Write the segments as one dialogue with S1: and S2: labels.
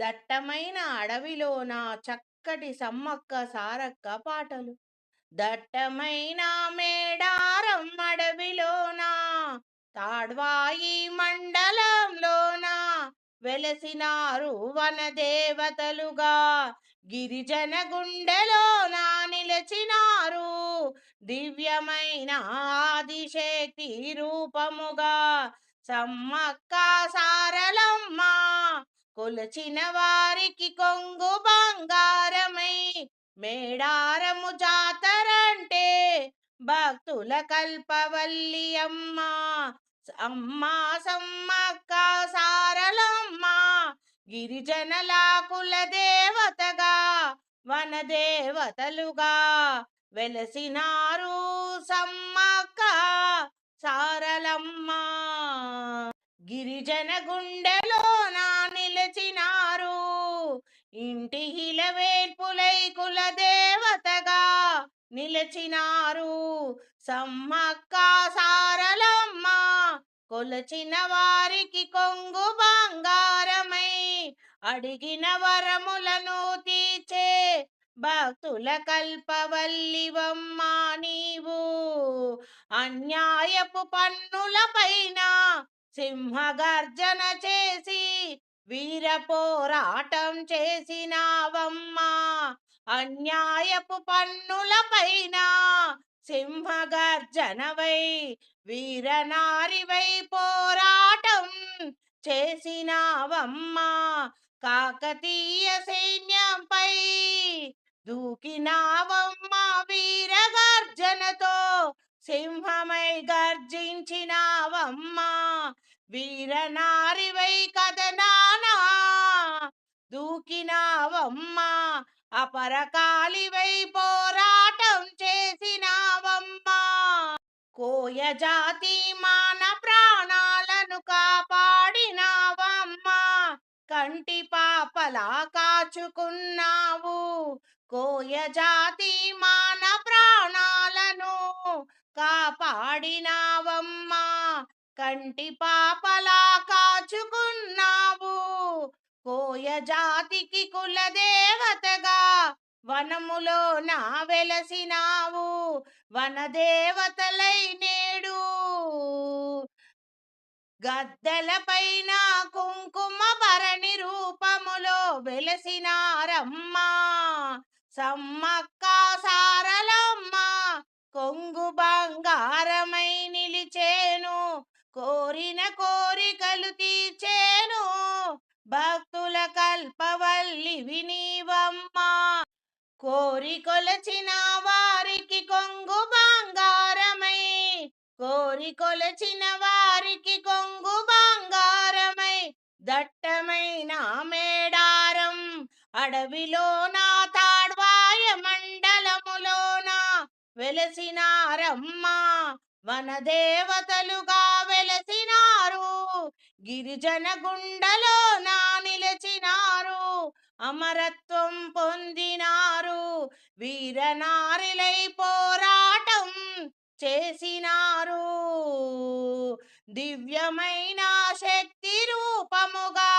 S1: దట్టమైన అడవిలోన చక్కటి సమ్మక్క సారక్క పాటలు. దట్టమైన మేడారం అడవిలోన తాడ్వాయి మండలంలోన వెలసినారు వనదేవతలుగా. గిరిజన గుండెలోన నిలిచినారు దివ్యమైన ఆదిశక్తి రూపముగా. సమ్మక్క సారలమ్మ కొలచిన వారికి కొంగు బంగారమై. మేడారము జాతరంటే భక్తుల కల్పవల్లి అమ్మ. అమ్మ సమ్మక్క సారలమ్మ గిరిజనల కుల దేవతగా వనదేవతలుగా వెలసినారు సమ్మక్క సారలమ్మ. గిరిజన గుండెలోన నిలిచినారు ఇంటి హిలవేల్పులై కుల దేవతగా నిలిచినారు సమ్మక్క సారలమ్మ. కొలచిన వారికి కొంగు బంగారమై అడిగిన వరములను తీర్చే భక్తుల కల్పవల్లివమ్మ నీవు. అన్యాయపు పన్నుల పైన సింహగర్జన చేసి వీర పోరాటం చేసినావమ్మా. అన్యాయపు పన్నుల పైన సింహగర్జనవై వీరనారివై పోరాటం చేసినావమ్మా. కాకతీయ సైన్యంపై దూకినావమ్మా వీరగర్జనతో సింహమై గర్జించినావమ్మా. వీరనారివై కథనానా దూకినావమ్మా. అపరకాలివై పోరాటం చేసినావమ్మా. కోయ జాతి మాన ప్రాణాలను కాపాడినావమ్మా. కంటి పాపలా కాచుకున్నావు కోయ జాతి మాన ప్రాణాలను కాపాడినావమ్మా. కంటి పాపలా కాచుకున్నావు కోయ జాతికి కుల దేవతగా వనములో నా వెలసినావు. వనదేవతలై నేడు గద్దెలపైన కుంకుమ భరణి రూపములో వెలసినారమ్మా. సమ్మక్క సారలమ్మ కొంగు బంగారమై నిలిచేను కోరిన కోరికలు తీర్చేను భక్తుల కల్పవల్లివి నీవమ్మా. కోరికొలచిన వారికి కొంగు బంగారమై కోరికొలచిన వారికి కొంగు బంగారమై దట్టమైన మేడారం అడవిలోన తాడ్వాయ మండలములోన వెలసినారమ్మా. వనదేవతలుగా వెలసినారు గిరిజన గుండెలోన నిలిచినారు అమరత్వం పొందినారు వీరనారిలై పోరాటం చేసినారు. దివ్యమైన శక్తి రూపముగా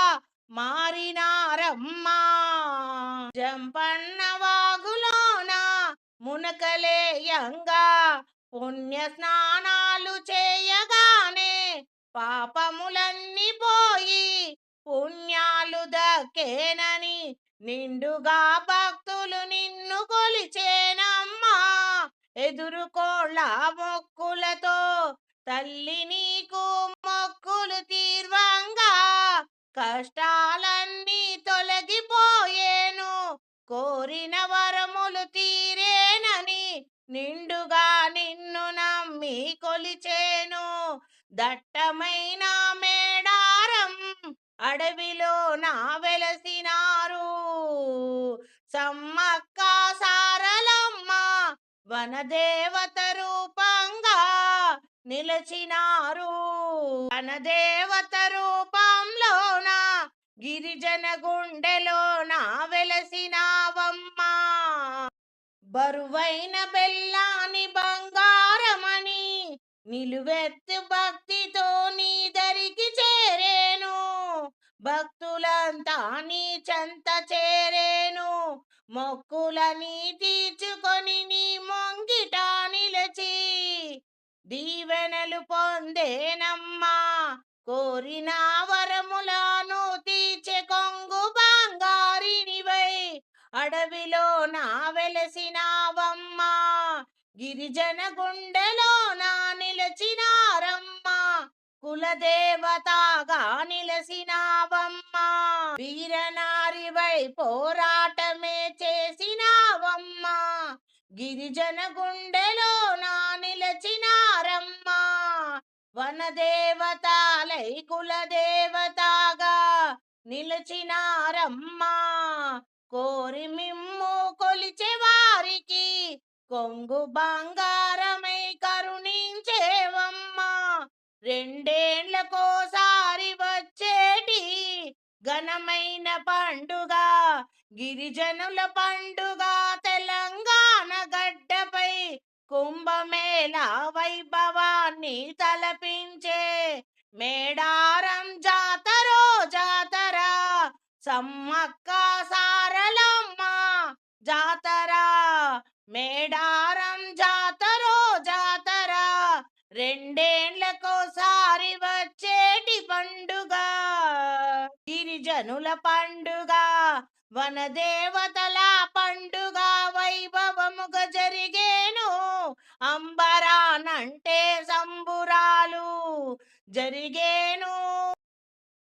S1: మారినారమ్మా. జంపన్న వాగులోన మునకలేయంగా పుణ్య స్నానాలు చేయగానే పాపములన్నీ పోయి పుణ్యాలు దక్కేనని నిండుగా భక్తులు నిన్ను కొలిచేనమ్మా. ఎదురుకోళ్ళ మొక్కులతో తల్లి నీకు మొక్కులు తీర్వంగా కష్టాలన్నీ తొలగిపోయేను కోరిన వరములు తీరేనని నిండుగా నిన్ను నమ్మి కొలిచేను. దట్టమైన మేడారం అడవిలో నా వెలసినారు సమ్మక్క సారలమ్మ వనదేవత రూపంగా నిలిచినారు. వనదేవత రూపంలోన గిరిజన గుండెలోన వెలసినావమ్మా. బరువైన బెల్లాని బంగారమని నిలువెత్తు భక్తితో నీ దరికి చేరేను భక్తులంతా నీ చెంత చేరేను, మొక్కులని తీర్చుకొని నీ ముంగిట నిలిచి దీవెనలు పొందేనమ్మా. కోరిన వరములను తీర్చే కొంగు బంగారినివై అడవిలో నా వెలసినావమ్మా. గిరిజన గుండెలో నా నిలచినారమ్మా, కులదేవతగా నిలసినావమ్మా. వీరనారివై పోరాటమే చేసినావమ్మా, గిరిజన గుండెలో నా నిలచినారమ్మా. వనదేవతాలై కులదేవతగా నిలిచినారమ్మా. కోరి మిమ్ము కొలిచే వారికి కొంగు బంగారమై కరుణించేవమ్మా. రెండేండ్లకోసారి వచ్చేటి ఘనమైన పండుగ గిరిజనుల పండుగ. తెలంగాణ గడ్డపై కుంభమేళ వైభవాన్ని తలపించే మేడారం జాతరో జాతర, సమ్మక్క సారలమ్మ జాతర. మేడారం జాతరో జాతర, రెండేండ్లకోసారి వచ్చేటి పండుగ గిరిజనుల పండుగ. వనదేవతల పండుగ వైభవముగా జరిగేను, అంబరానంటే సంబురాలు జరిగేను.